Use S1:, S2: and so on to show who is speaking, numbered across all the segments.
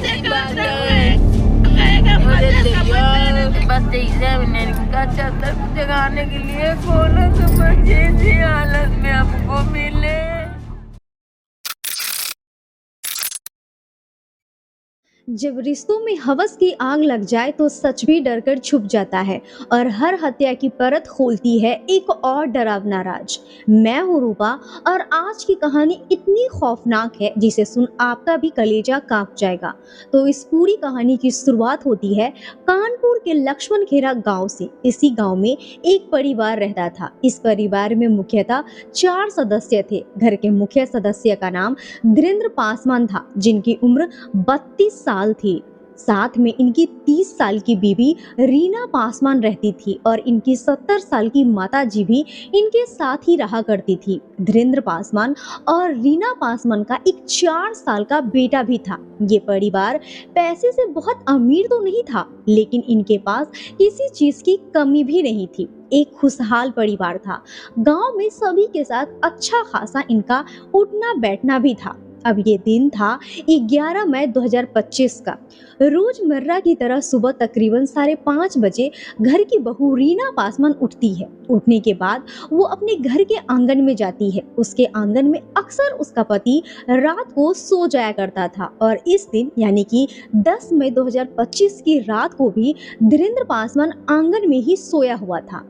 S1: नहीं बात है। मुझे देखिए बस 23 मिनट का चादर जगाने के लिए बोलो तो बच्चे हालत में हमको मिले।
S2: जब रिश्तों में हवस की आग लग जाए तो सच भी डरकर छुप जाता है और हर हत्या की परत खोलती है एक और डरावना राज। मैं हूँ रूपा और आज की कहानी इतनी खौफनाक है जिसे सुन आपका भी कलेजा कांप जाएगा। तो इस पूरी कहानी की शुरुआत होती है कानपुर के लक्ष्मण खेरा गांव से। इसी गांव में एक परिवार रहता था। इस परिवार में मुख्यतः 4 सदस्य थे। घर के मुख्य सदस्य का नाम धीरेन्द्र पासवान था, जिनकी उम्र 32 साल थी। साथ में इनकी 30 साल की बीवी रीना पासवान रहती थी और इनकी 70 साल की माताजी भी इनके साथ ही रहा करती थी। धीरेन्द्र पासवान और रीना पासवान का एक 4 साल का बेटा भी था। ये परिवार पैसे से बहुत अमीर तो नहीं था, लेकिन इनके पास किसी चीज की कमी भी नहीं थी। एक खुशहाल परिवार था। गांव में सभी के साथ अच्छा खासा इनका उठना बैठना भी था। अब ये दिन था 11 मई 2025 का। रोजमर्रा की तरह सुबह तकरीबन 5:30 बजे घर की बहू रीना पासवान उठती है। उठने के बाद वो अपने घर के आंगन में जाती है। उसके आंगन में अक्सर उसका पति रात को सो जाया करता था और इस दिन यानी कि 10 मई 2025 की रात को भी धीरेन्द्र पासवान आंगन में ही सोया हुआ था।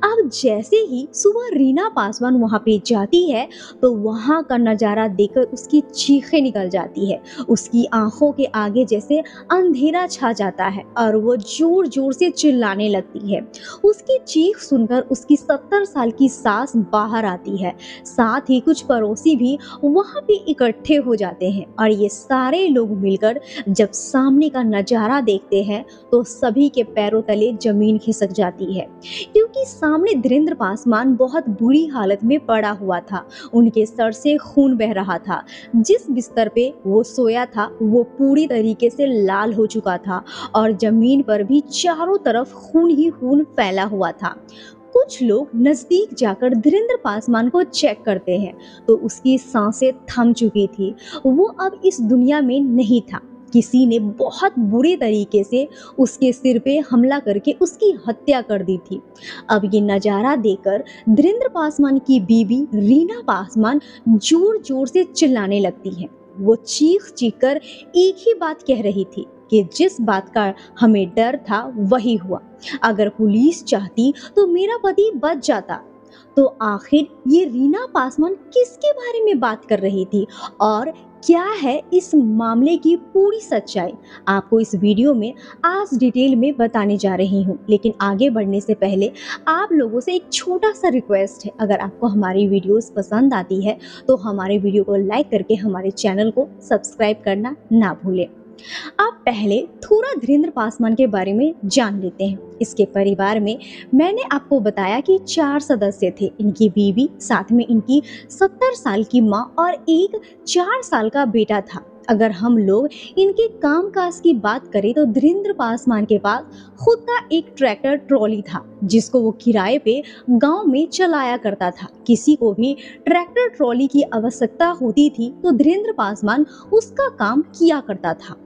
S2: अब जैसे ही सुबह रीना पासवान वहां पे जाती है तो वहां का नजारा देखकर उसकी चीखें निकल जाती है। उसकी आंखों के आगे जैसे अंधेरा छा जाता है और वो जोर जोर से चिल्लाने लगती है। उसकी चीख सुनकर उसकी 70 साल की सास बाहर आती है। साथ ही कुछ पड़ोसी भी वहां पे इकट्ठे हो जाते हैं और ये सारे लोग मिलकर जब सामने का नजारा देखते हैं तो सभी के पैरों तले जमीन खिसक जाती है, क्योंकि सामने धीरेन्द्र पासवान बहुत बुरी हालत में पड़ा हुआ था। उनके सर से खून बह रहा था। जिस बिस्तर पे वो सोया था वो पूरी तरीके से लाल हो चुका था और जमीन पर भी चारों तरफ खून ही खून फैला हुआ था। कुछ लोग नजदीक जाकर धीरेन्द्र पासवान को चेक करते हैं तो उसकी सांसें थम चुकी थी। वो अब इस दुनिया में नहीं था। किसी ने बहुत बुरे तरीके से उसके सिर पे हमला करके उसकी हत्या कर दी थी। अब ये नजारा देखकर धीरेन्द्र पासवान की बीवी रीना पासवान जोर जोर से चिल्लाने लगती है। वो चीख चीख कर एक ही बात कह रही थी कि जिस बात का हमें डर था वही हुआ। अगर पुलिस चाहती तो मेरा पति बच जाता। तो आखिर ये रीना पासवान किसके बारे में बात कर रही थी और क्या है इस मामले की पूरी सच्चाई, आपको इस वीडियो में आज डिटेल में बताने जा रही हूँ। लेकिन आगे बढ़ने से पहले आप लोगों से एक छोटा सा रिक्वेस्ट है, अगर आपको हमारी वीडियोस पसंद आती है तो हमारे वीडियो को लाइक करके हमारे चैनल को सब्सक्राइब करना ना भूलें। अब पहले थोड़ा धीरेन्द्र पासवान के बारे में जान लेते हैं। इसके परिवार में मैंने आपको बताया कि 4 सदस्य थे। इनकी बीवी, साथ में इनकी 70 साल की माँ और एक 4 साल का बेटा था। अगर हम लोग इनके कामकाज की बात करें तो धीरेन्द्र पासवान के पास खुद का एक ट्रैक्टर ट्रॉली था जिसको वो किराए पे गांव में चलाया करता था। किसी को भी ट्रैक्टर ट्रॉली की आवश्यकता होती थी तो धीरेन्द्र पासवान उसका काम किया करता था।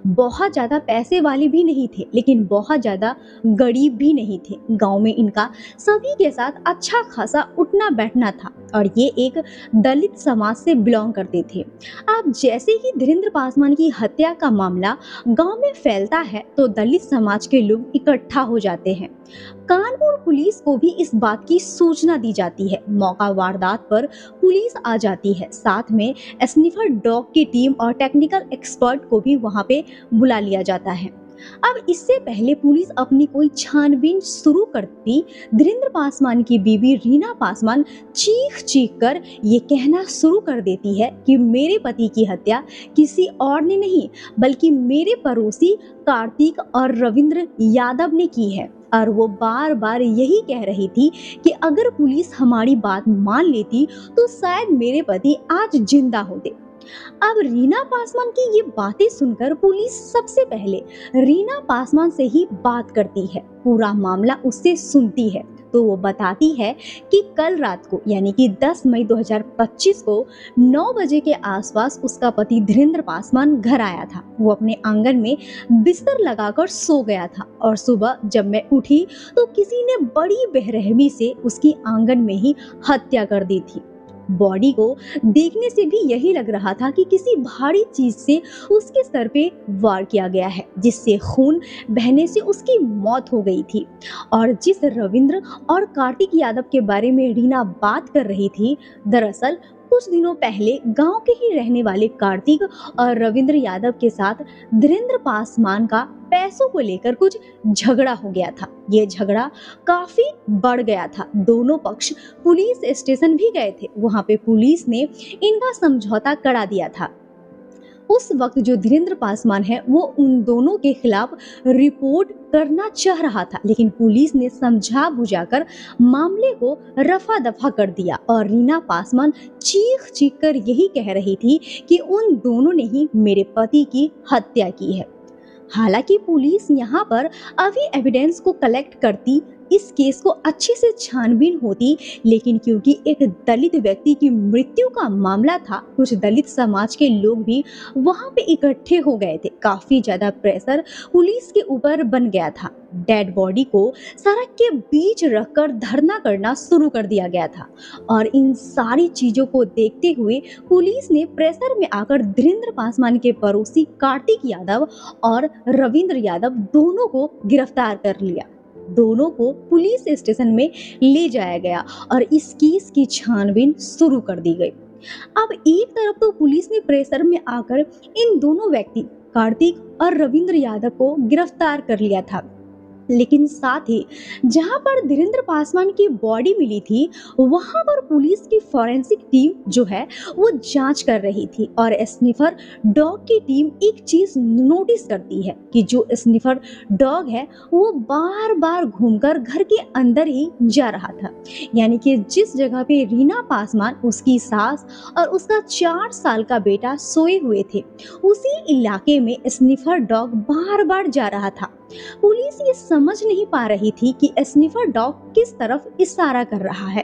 S2: बहुत ज्यादा पैसे वाले भी नहीं थे, लेकिन बहुत ज्यादा गरीब भी नहीं थे। गांव में इनका सभी के साथ अच्छा खासा उठना बैठना था और ये एक दलित समाज से बिलोंग करते थे। अब जैसे ही धीरेन्द्र पासवान की हत्या का मामला गांव में फैलता है तो दलित समाज के लोग इकट्ठा हो जाते हैं। कानपुर पुलिस को भी इस बात की सूचना दी जाती है। मौका वारदात पर पुलिस आ जाती है। साथ में स्निफर डॉग की टीम और टेक्निकल एक्सपर्ट को भी वहां पे बुला लिया जाता है। अब इससे पहले पुलिस अपनी कोई छानबीन शुरू करती, धीरेन्द्र पासवान की बीवी रीना पासवान चीख चीख कर ये कहना शुरू कर देती है कि मेरे पति की हत्या किसी और ने नहीं बल्कि मेरे पड़ोसी कार्तिक और रविंद्र यादव ने की है। और वो बार बार यही कह रही थी कि अगर पुलिस हमारी बात मान लेती तो शायद मेरे पति आज जिंदा होते। अब रीना पासवान की ये बातें सुनकर पुलिस सबसे पहले रीना पासवान से ही बात करती है, पूरा मामला उससे सुनती है। तो वो बताती है कि कल रात को यानी कि 10 मई 2025 को 9 बजे के आसपास उसका पति धीरेन्द्र पासवान घर आया था। वो अपने आंगन में बिस्तर लगाकर सो गया था और सुबह जब मैं उठी तो किसी ने बड़ी बेरहमी से उसकी आंगन में ही हत्या कर दी थी। बॉडी को देखने से भी यही लग रहा था कि किसी भारी चीज से उसके सर पे वार किया गया है, जिससे खून बहने से उसकी मौत हो गई थी। और जिस रविंद्र और कार्तिक यादव के बारे में रीना बात कर रही थी, दरअसल कुछ दिनों पहले गांव के ही रहने वाले कार्तिक और रविंद्र यादव के साथ धीरेन्द्र पासवान का पैसों को लेकर कुछ झगड़ा हो गया था। ये झगड़ा काफी बढ़ गया था। दोनों पक्ष पुलिस स्टेशन भी गए थे। वहां पे पुलिस ने इनका समझौता करा दिया था। उस वक्त जो धीरेन्द्र पासवान है वो उन दोनों के खिलाफ रिपोर्ट करना चाह रहा था, लेकिन पुलिस ने समझा बुझाकर मामले को रफा दफा कर दिया और रीना पासवान चीख चीख कर यही कह रही थी कि उन दोनों ने ही मेरे पति की हत्या की है। हालांकि पुलिस यहाँ पर अभी एविडेंस को कलेक्ट करती, इस केस को अच्छे से छानबीन होती, लेकिन क्योंकि एक दलित व्यक्ति की मृत्यु का मामला था, कुछ दलित समाज के लोग भी वहां पे इकट्ठे हो गए थे। काफी ज्यादा प्रेशर पुलिस के ऊपर बन गया था। डेड बॉडी को सड़क के बीच रखकर धरना करना शुरू कर दिया गया था और इन सारी चीजों को देखते हुए पुलिस ने प्रेशर में आकर धीरेन्द्र पासवान के पड़ोसी कार्तिक यादव और रविंद्र यादव दोनों को गिरफ्तार कर लिया। दोनों को पुलिस स्टेशन में ले जाया गया और इस केस की छानबीन शुरू कर दी गई। अब एक तरफ तो पुलिस ने प्रेशर में आकर इन दोनों व्यक्ति कार्तिक और रविंद्र यादव को गिरफ्तार कर लिया था, लेकिन साथ ही जहां पर धीरेन्द्र पासवान की बॉडी मिली थी वहां पर पुलिस की फॉरेंसिक टीम जो है वो जांच कर रही थी और स्निफर डॉग की टीम एक चीज नोटिस करती है कि जो स्निफर डॉग है वो बार बार घूमकर घर के अंदर ही जा रहा था। यानी कि जिस जगह पे रीना पासवान, उसकी सास और उसका 4 साल का बेटा सोए हुए थे, उसी इलाके में स्निफर डॉग बार बार जा रहा था। पुलिस ये समझ नहीं पा रही थी कि स्निफर डॉग किस तरफ इशारा कर रहा है,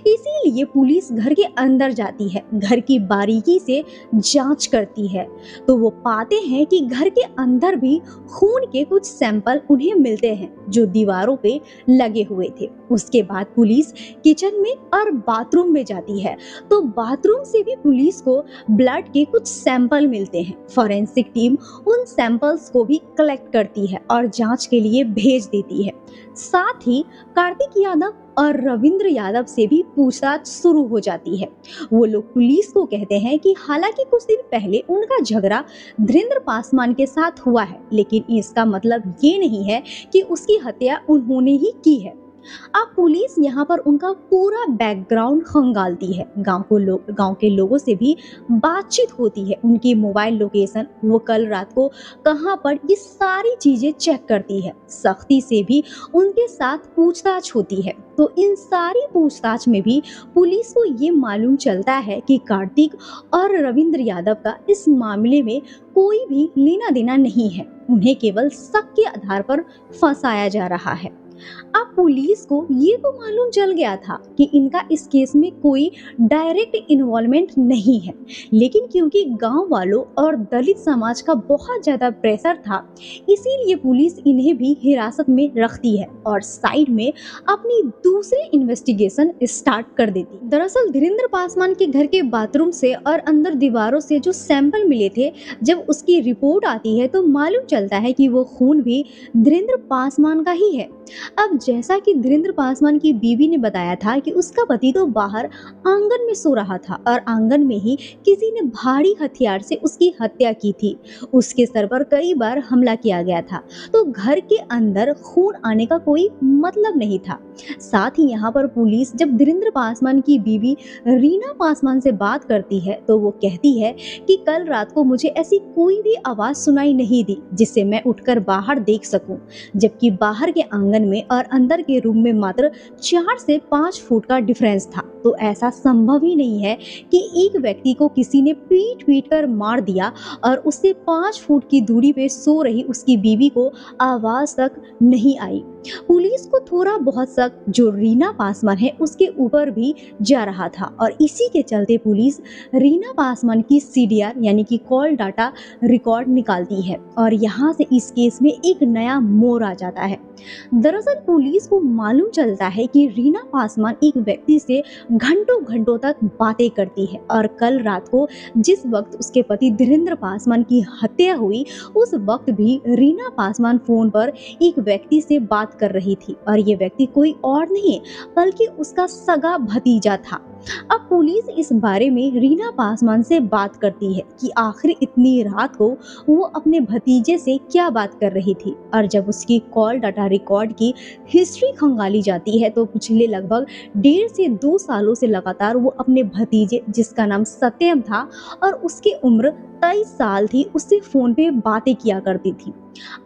S2: इसीलिए पुलिस घर के अंदर जाती है, घर की बारीकी से जांच करती है। तो वो पाते हैं कि घर के अंदर भी खून के कुछ सैंपल उन्हें मिलते हैं जो दीवारों पे लगे हुए थे। उसके बाद पुलिस किचन में और बाथरूम में जाती है, तो बाथरूम से भी पुलिस को ब्लड के कुछ सैंपल मिलते हैं। फॉरेंसिक टीम उन सैंपल्स को भी कलेक्ट करती है और जांच के लिए भेज देती है। साथ ही कार्तिक यादव और रविंद्र यादव से भी पूछताछ शुरू हो जाती है। वो लोग पुलिस को कहते हैं कि हालांकि कुछ दिन पहले उनका झगड़ा धीरेन्द्र पासवान के साथ हुआ है, लेकिन इसका मतलब ये नहीं है कि उसकी हत्या उन्होंने ही की है। अब पुलिस यहाँ पर उनका पूरा बैकग्राउंड खंगालती है। गांव के लोगों से भी बातचीत होती है, उनकी मोबाइल लोकेशन, वो कल रात को कहां पर, ये सारी चीजें चेक करती है। सख्ती से भी उनके साथ पूछताछ होती है। तो इन सारी पूछताछ में भी पुलिस को ये मालूम चलता है कि कार्तिक और रविंद्र यादव का इस मामले में कोई भी लेना देना नहीं है, उन्हें केवल शक के आधार पर फंसाया जा रहा है। अब पुलिस को ये तो मालूम चल गया था कि इनका इस केस में कोई डायरेक्ट इन्वॉल्वमेंट नहीं है, लेकिन क्योंकि गांव वालों और दलित समाज का बहुत ज्यादा प्रेशर था, इसीलिए पुलिस इन्हें भी हिरासत में रखती है और साइड में अपनी दूसरी इन्वेस्टिगेशन स्टार्ट कर देती। दरअसल धीरेन्द्र पासवान के घर के बाथरूम से और अंदर दीवारों से जो सैंपल मिले थे, जब उसकी रिपोर्ट आती है तो मालूम चलता है कि वो खून भी धीरेन्द्र पासवान का ही है। अब जैसा कि धीरेन्द्र पासवान की बीवी ने बताया था कि उसका पति तो बाहर आंगन में सो रहा था और आंगन में ही किसी ने भारी हथियार से उसकी हत्या की थी। उसके सर पर कई बार हमला किया गया था, तो घर के अंदर खून आने का कोई मतलब नहीं था। साथ ही यहाँ पर पुलिस जब धीरेन्द्र पासवान की बीवी रीना पासवान से बात करती है तो वो कहती है कि कल रात को मुझे ऐसी कोई भी आवाज सुनाई नहीं दी जिससे मैं उठकर बाहर देख सकूं, जबकि बाहर के आंगन में और अंदर के रूम में मात्र 4 से 5 फुट का डिफरेंस था। तो ऐसा संभव ही नहीं है कि एक व्यक्ति को किसी ने पीट पीट कर मार दिया और उससे 5 फुट की दूरी पे सो रही उसकी बीवी को आवाज तक नहीं आई। पुलिस को थोड़ा बहुत शक जो रीना पासवान है उसके ऊपर भी जा रहा था और इसी के चलते पुलिस रीना पासवान की सीडीआर यानी कि कॉल डाटा रिकॉर्ड निकालती है और यहाँ से इस केस में एक नया मोड़ आ जाता है। दरअसल पुलिस को मालूम चलता है कि रीना पासवान एक व्यक्ति से घंटों घंटों तक बातें करती है और कल रात को जिस वक्त उसके पति धीरेन्द्र पासवान की हत्या हुई उस वक्त भी रीना पासवान फोन पर एक व्यक्ति से बात कर रही थी और ये व्यक्ति कोई और नहीं बल्कि उसका सगा भतीजा था। अब पुलिस इस बारे में रीना पासवान से बात करती है कि आखिर इतनी रात को वो अपने भतीजे से क्या बात कर रही थी और जब उसकी कॉल डाटा रिकॉर्ड की हिस्ट्री खंगाली जाती है तो पिछले लगभग 1.5 से 2 सालों से लगातार वो अपने भतीजे जिसका नाम सत्यम था और उसकी उम्र 23 साल थी उससे फोन पे बातें किया करती थी।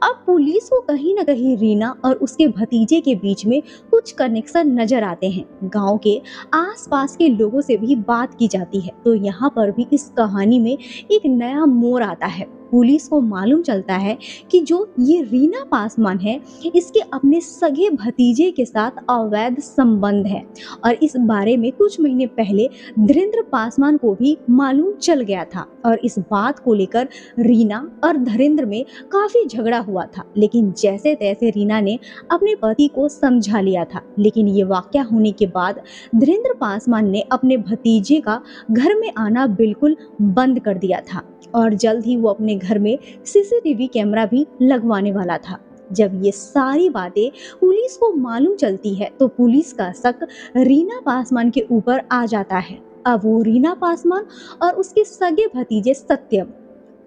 S2: अब पुलिस को कहीं ना कहीं रीना और उसके भतीजे के बीच में कुछ कनेक्शन नजर आते हैं। गांव के आसपास के लोगों से भी बात की जाती है तो यहाँ पर भी इस कहानी में एक नया मोड़ आता है। पुलिस को मालूम चलता है कि जो ये रीना पासवान है इसके अपने सगे भतीजे के साथ अवैध संबंध है और इस बारे में कुछ महीने पहले धीरेन्द्र पासवान को भी मालूम चल गया था और इस बात को लेकर रीना और धीरेन्द्र में काफी झगड़ा हुआ था। लेकिन जैसे तैसे रीना ने अपने पति को समझा लिया था। लेकिन ये वाकया होने के बाद धीरेन्द्र पासवान ने अपने भतीजे का घर में आना बिल्कुल बंद कर दिया था और जल्द ही वो अपने घर में सीसीटीवी कैमरा भी लगवाने वाला था। जब ये सारी बातें पुलिस को मालूम चलती है तो पुलिस का शक रीना पासवान के ऊपर आ जाता है। अब वो रीना पासवान और उसके सगे भतीजे सत्यम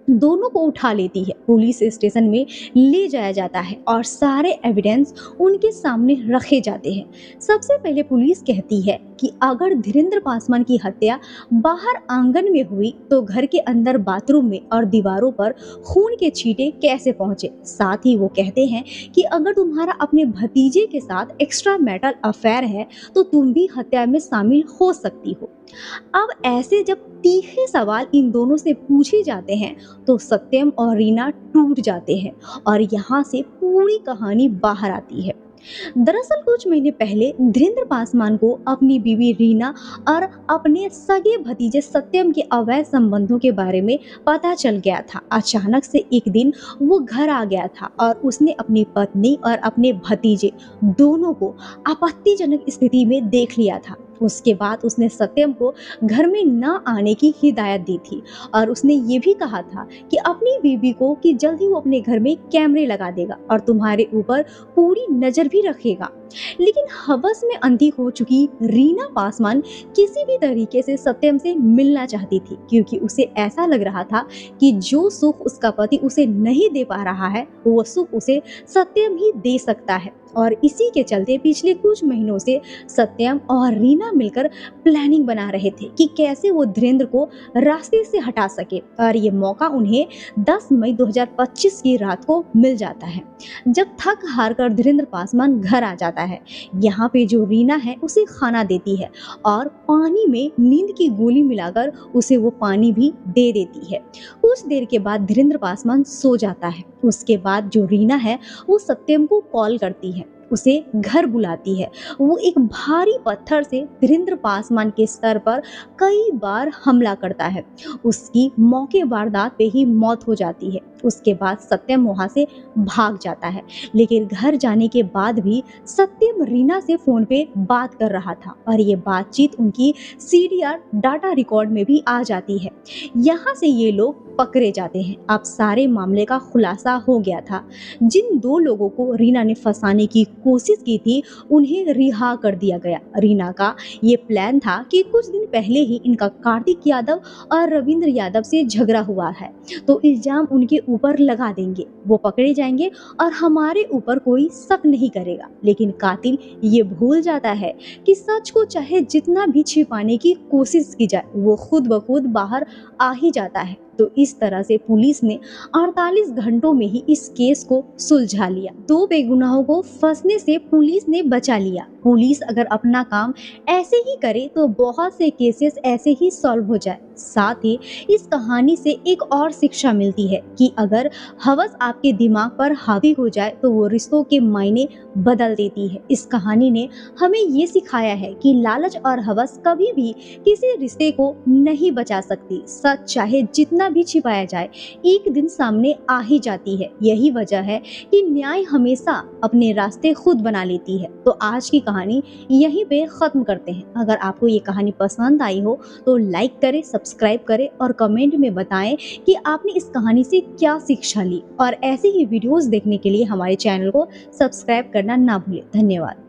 S2: दोनों को उठा लेती है, पुलिस स्टेशन में ले जाया जाता है और सारे एविडेंस उनके सामने रखे जाते हैं। सबसे पहले पुलिस कहती है कि अगर धीरेन्द्र पासवान की हत्या बाहर आंगन में हुई तो घर के अंदर बाथरूम में और दीवारों पर खून के छींटे कैसे पहुंचे। साथ ही वो कहते हैं कि अगर तुम्हारा अपने भतीजे के साथ एक्स्ट्रा मैरिटल अफेयर है तो तुम भी हत्या में शामिल हो सकती हो। अब ऐसे जब तीखे सवाल इन दोनों से पूछे जाते हैं तो सत्यम और रीना टूट जाते हैं और यहाँ से पूरी कहानी बाहर आती है। दरअसल कुछ महीने पहले धीरेन्द्र पासवान को अपनी बीवी रीना और अपने सगे भतीजे सत्यम के अवैध संबंधों के बारे में पता चल गया था। अचानक से एक दिन वो घर आ गया था और उसने अपनी पत्नी और अपने भतीजे दोनों को आपत्तिजनक स्थिति में देख लिया था। उसके बाद उसने सत्यम को घर में न आने की हिदायत दी थी और उसने ये भी कहा था कि अपनी बीवी को कि जल्दी वो अपने घर में कैमरे लगा देगा और तुम्हारे ऊपर पूरी नजर भी रखेगा। लेकिन हवस में अंधी हो चुकी रीना पासवान किसी भी तरीके से सत्यम से मिलना चाहती थी क्योंकि उसे ऐसा लग रहा था कि जो सुख उसका पति उसे नहीं दे पा रहा है वो सुख उसे सत्यम ही दे सकता है। और इसी के चलते पिछले कुछ महीनों से सत्यम और रीना मिलकर प्लानिंग बना रहे थे कि कैसे वो धीरेन्द्र को रास्ते से हटा सके और ये मौका उन्हें 10 मई 2025 की रात को मिल जाता है जब थक हार कर धीरेन्द्र पासवान घर आ जाता है। यहाँ पे जो रीना है उसे खाना देती है और पानी में नींद की गोली मिलाकर उसे वो पानी भी दे देती है। कुछ देर के बाद धीरेन्द्र पासवान सो जाता है। उसके बाद जो रीना है वो सत्यम को कॉल करती है, उसे घर बुलाती है। वो एक भारी पत्थर से धीरेन्द्र पासवान के सर पर कई बार हमला करता है। उसकी मौके वारदात पे ही मौत हो जाती है। उसके बाद सत्यम वहां से भाग जाता है। लेकिन घर जाने के बाद भी सत्यम रीना से फोन पे बात कर रहा था और ये बातचीत उनकी सीडीआर डाटा रिकॉर्ड में भी आ जाती है। यहाँ से ये लोग पकड़े जाते हैं। अब सारे मामले का खुलासा हो गया था। जिन 2 लोगों को रीना ने फंसाने की कोशिश की थी उन्हें रिहा कर दिया गया। रीना का ये प्लान था कि कुछ दिन पहले ही इनका कार्तिक यादव और रविंद्र यादव से झगड़ा हुआ है तो इल्जाम उनके ऊपर लगा देंगे, वो पकड़े जाएंगे और हमारे ऊपर कोई शक नहीं करेगा। लेकिन कातिल ये भूल जाता है कि सच को चाहे जितना भी छिपाने की कोशिश की जाए वो खुद ब खुद बाहर आ ही जाता है। तो इस तरह से पुलिस ने 48 घंटों में ही इस केस को सुलझा लिया। 2 बेगुनाहों को फंसने से पुलिस ने बचा लिया। पुलिस अगर अपना काम ऐसे ही करे तो बहुत से केसेस ऐसे ही सॉल्व हो जाए। साथ ही इस कहानी से एक और शिक्षा मिलती है कि अगर हवस आपके दिमाग पर हावी हो जाए तो वो रिश्तों के मायने बदल देती है। इस कहानी ने हमें ये सिखाया है कि लालच और हवस कभी भी किसी रिश्ते को नहीं बचा सकती। सच चाहे जितना भी छिपाया जाए एक दिन सामने आ ही जाती है। यही वजह है कि न्याय हमेशा अपने रास्ते खुद बना लेती है। तो आज की कहानी यहीं पे खत्म करते हैं। अगर आपको ये कहानी पसंद आई हो तो लाइक करें, सब्सक्राइब करें और कमेंट में बताएं कि आपने इस कहानी से क्या शिक्षा ली। और ऐसे ही वीडियोस देखने के लिए हमारे चैनल को सब्सक्राइब करना ना भूलें। धन्यवाद।